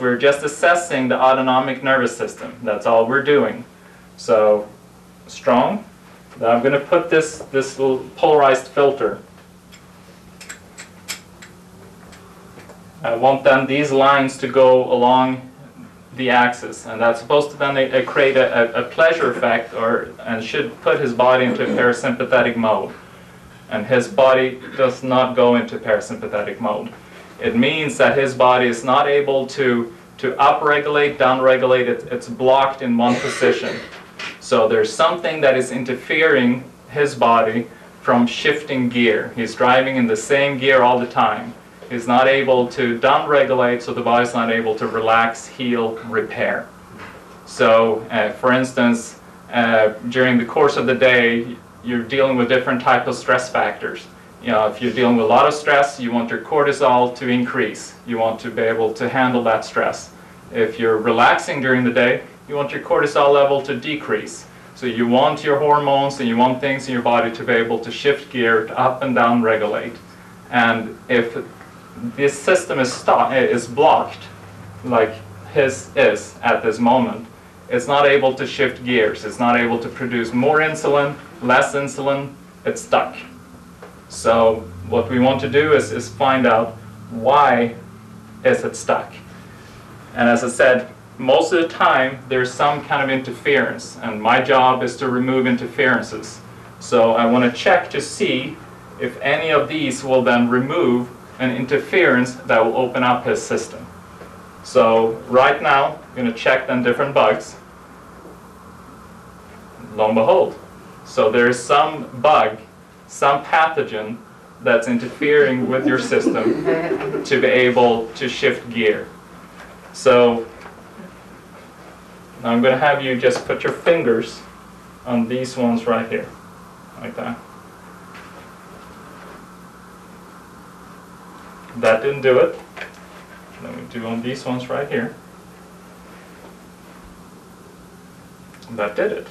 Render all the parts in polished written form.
we're just assessing the autonomic nervous system. That's all we're doing. So, strong. Now I'm going to put this little polarized filter. I want then these lines to go along the axis, and that's supposed to then create a pleasure effect, and should put his body into a parasympathetic mode. And his body does not go into parasympathetic mode. It means that his body is not able to upregulate, downregulate. It's blocked in one position. So there's something that is interfering his body from shifting gear. He's driving in the same gear all the time. He's not able to downregulate, so the body's not able to relax, heal, repair. So, for instance, during the course of the day, you're dealing with different types of stress factors. You know, if you're dealing with a lot of stress, you want your cortisol to increase. You want to be able to handle that stress. If you're relaxing during the day, you want your cortisol level to decrease. So you want your hormones and you want things in your body to be able to shift gear, to up and down regulate. And if this system is blocked, like his is at this moment, it's not able to shift gears. It's not able to produce more insulin, less insulin. It's stuck. So what we want to do is find out why is it stuck. And as I said, most of the time there's some kind of interference, and my job is to remove interferences. So I want to check to see if any of these will then remove an interference that will open up his system. So right now I'm going to check then different bugs. Lo and behold. So there's some bug, some pathogen that's interfering with your system to be able to shift gear. So now I'm going to have you just put your fingers on these ones right here, like that. That didn't do it. Then we do on these ones right here. That did it.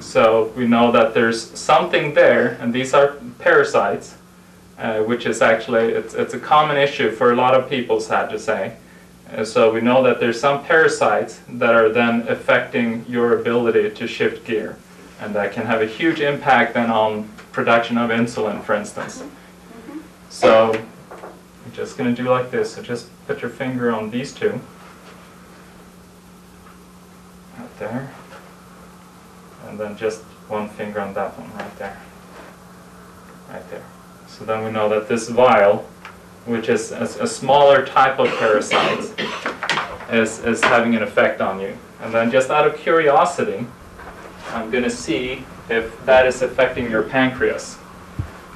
So we know that there's something there, and these are parasites, which is actually, it's a common issue for a lot of people, sad to say. So we know that there's some parasites that are then affecting your ability to shift gear, and that can have a huge impact then on production of insulin, for instance. So I'm just going to do like this. So just put your finger on these two. Right there. And then just one finger on that one right there. Right there. So then we know that this vial, which is a smaller type of parasites, is having an effect on you. And then just out of curiosity, I'm going to see if that is affecting your pancreas.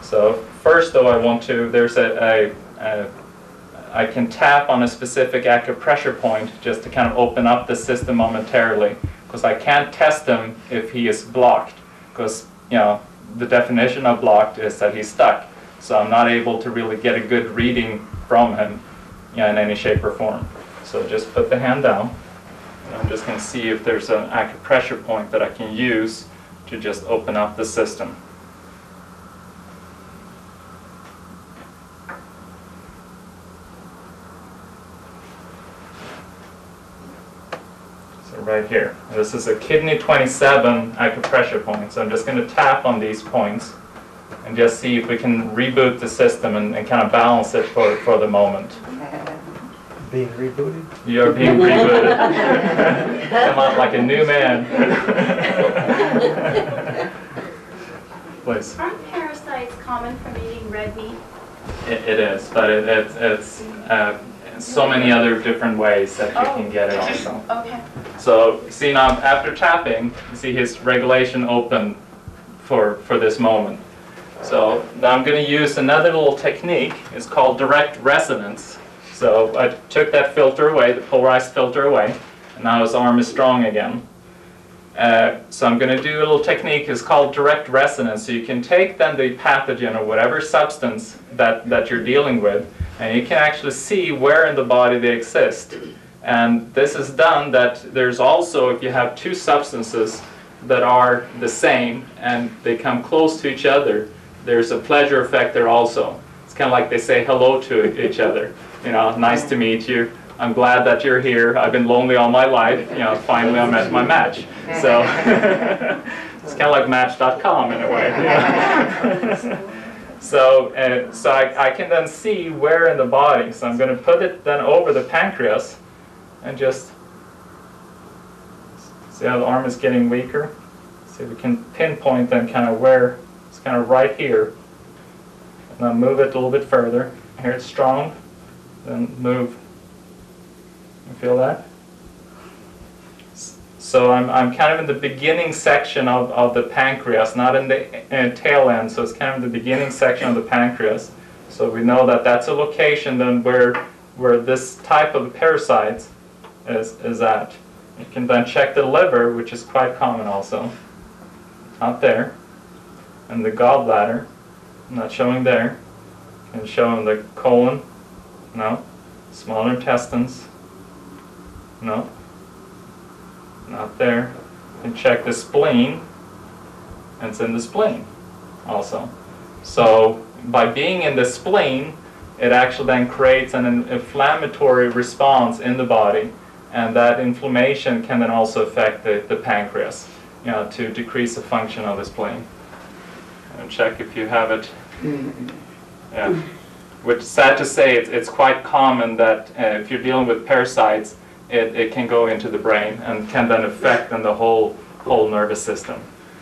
So first though, I want to, I can tap on a specific acupressure point just to kind of open up the system momentarily, because I can't test him if he is blocked, because, you know, the definition of blocked is that he's stuck. So I'm not able to really get a good reading from him, you know, in any shape or form. So just put the hand down, and I'm just going to see if there's an acupressure point that I can use to just open up the system. So right here. This is a kidney 27 acupressure point. So I'm just going to tap on these points and just see if we can reboot the system and kind of balance it for the moment. Being rebooted? You're being rebooted. Come out like a new man. Please. Aren't parasites common from eating red meat? It is, but it's so many other different ways that you can get it also. Okay. So see now, after tapping, you see his regulation open for this moment. So now I'm going to use another little technique. It's called direct resonance. So I took that filter away, the polarized filter away, and now his arm is strong again. So I'm going to do a little technique. It's called direct resonance. So you can take then the pathogen or whatever substance that you're dealing with, and you can actually see where in the body they exist. And this is done that there's also, if you have two substances that are the same and they come close to each other, there's a pleasure effect there also. It's kind of like they say hello to each other. You know, nice to meet you, I'm glad that you're here. I've been lonely all my life. You know, finally I met my match. So it's kind of like Match.com in a way. Yeah. So I can then see where in the body. So I'm going to put it then over the pancreas and just see how the arm is getting weaker. See if we can pinpoint then kind of where it's kind of right here. And then move it a little bit further. Here it's strong. Then move. You feel that? So I'm kind of in the beginning section of the pancreas, not in the tail end. So it's kind of the beginning section of the pancreas. So we know that that's a location then where this type of parasite is at. You can then check the liver, which is quite common also. Not there. And the gallbladder, not showing there. And showing the colon, no. Smaller intestines, no. Not there. You can check the spleen, and it's in the spleen also. So by being in the spleen, it actually then creates an inflammatory response in the body, and that inflammation can then also affect the pancreas, you know, to decrease the function of the spleen. And check if you have it. Yeah. Which, sad to say, it's quite common that if you're dealing with parasites, it can go into the brain and can then affect then the whole nervous system.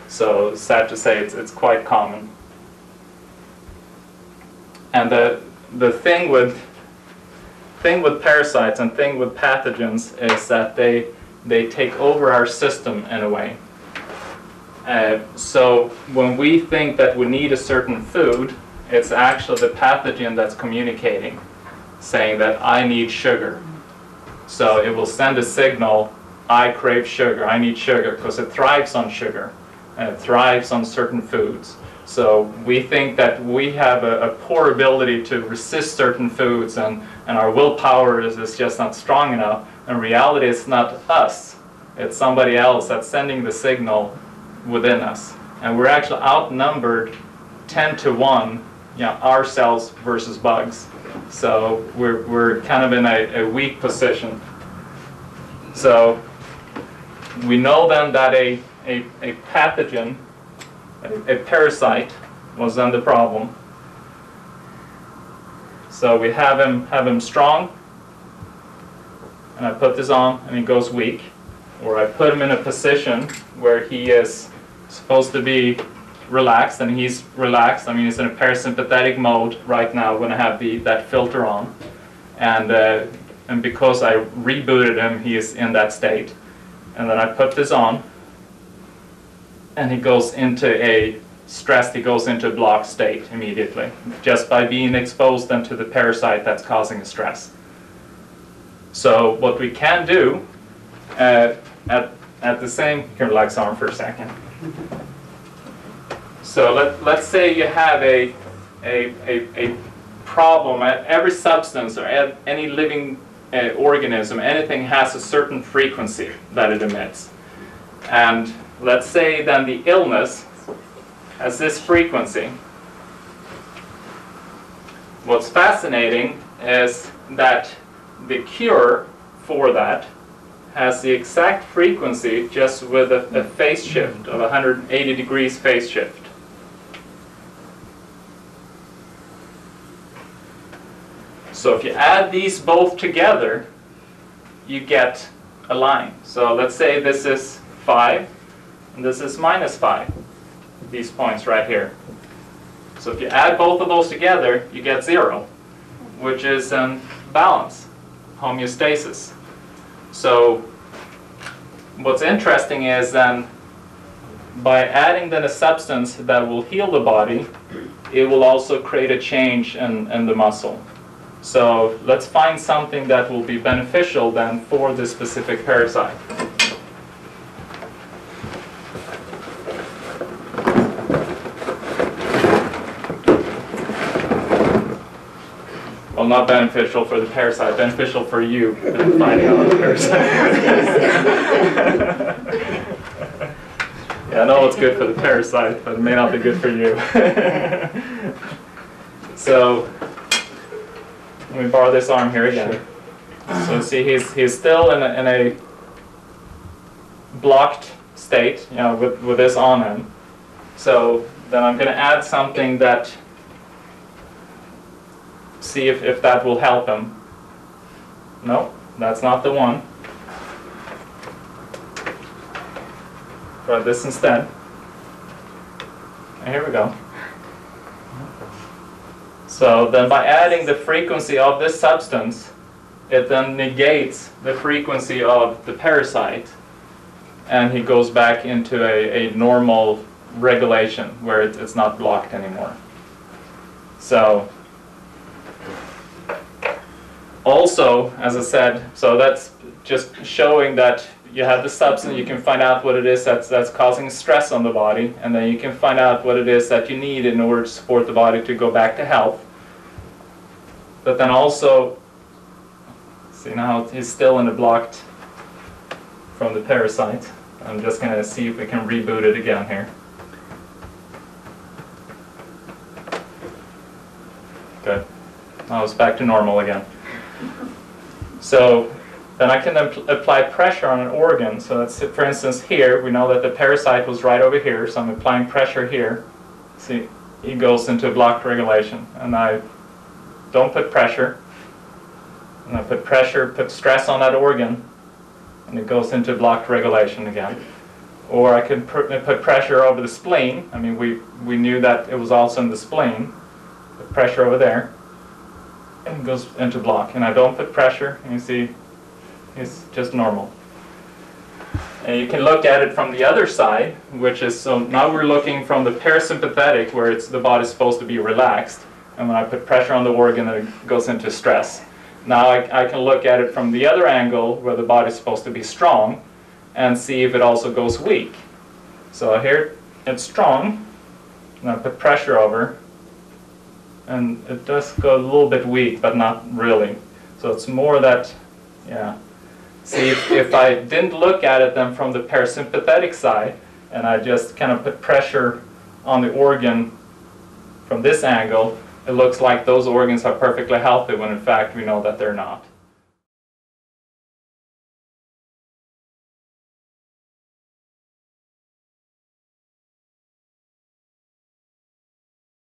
So sad to say, it's quite common. And the thing with parasites and thing with pathogens is that they take over our system in a way. So when we think that we need a certain food, it's actually the pathogen that's communicating, saying that I need sugar. So it will send a signal, I crave sugar, I need sugar, because it thrives on sugar, and it thrives on certain foods. So we think that we have a poor ability to resist certain foods, and our willpower is just not strong enough. In reality, it's not us. It's somebody else that's sending the signal within us. And we're actually outnumbered 10 to 1, you know, our cells versus bugs. So we're kind of in a weak position. So we know then that a pathogen, a parasite, was then the problem. So we have him strong, and I put this on and he goes weak, or I put him in a position where he is supposed to be relaxed, and he's relaxed. I mean, he's in a parasympathetic mode right now when I have that filter on, and because I rebooted him, he is in that state. And then I put this on, and he goes into a stressed, he goes into a blocked state immediately, just by being exposed then to the parasite that's causing the stress. So what we can do at the same, you can relax arm for a second. So let's say you have a problem. Every substance or any living organism, anything has a certain frequency that it emits. And let's say then the illness has this frequency. What's fascinating is that the cure for that has the exact frequency, just with a phase shift of 180 degrees phase shift. So if you add these both together, you get a line. So let's say this is 5, and this is -5, these points right here. So if you add both of those together, you get 0, which is balance, homeostasis. So what's interesting is then, by adding then a substance that will heal the body, it will also create a change in the muscle. So let's find something that will be beneficial then for this specific parasite. Well, not beneficial for the parasite, beneficial for you in finding out the parasite. Yeah, I know it's good for the parasite, but it may not be good for you. So let me borrow this arm here again. So see, he's still in a blocked state, you know, with this on him. So then I'm going to add something that, see if that will help him. No, that's not the one. Try this instead. And here we go. So then by adding the frequency of this substance, it then negates the frequency of the parasite, and he goes back into a normal regulation where it's not blocked anymore. So also, as I said, so that's just showing that you have the substance, you can find out what it is that's causing stress on the body, and then you can find out what it is that you need in order to support the body to go back to health. But then also, see now he's still in the blocked from the parasite. I'm just going to see if we can reboot it again here. Good. Now it's back to normal again. So then I can apply pressure on an organ. So that's, for instance, here, we know that the parasite was right over here, so I'm applying pressure here. See, he goes into blocked regulation. And I don't put pressure. And I put pressure, put stress on that organ, and it goes into blocked regulation again. Or I can put pressure over the spleen. I mean, we knew that it was also in the spleen. Put pressure over there, and it goes into block. And I don't put pressure, and you see, it's just normal. And you can look at it from the other side, which is, so now we're looking from the parasympathetic, where the body's supposed to be relaxed, and when I put pressure on the organ, it goes into stress. Now I can look at it from the other angle, where the body's supposed to be strong, and see if it also goes weak. So here it's strong, and I put pressure over, and it does go a little bit weak, but not really. So it's more that, yeah. See, if I didn't look at it then from the parasympathetic side, and I just kind of put pressure on the organ from this angle, it looks like those organs are perfectly healthy, when in fact we know that they're not.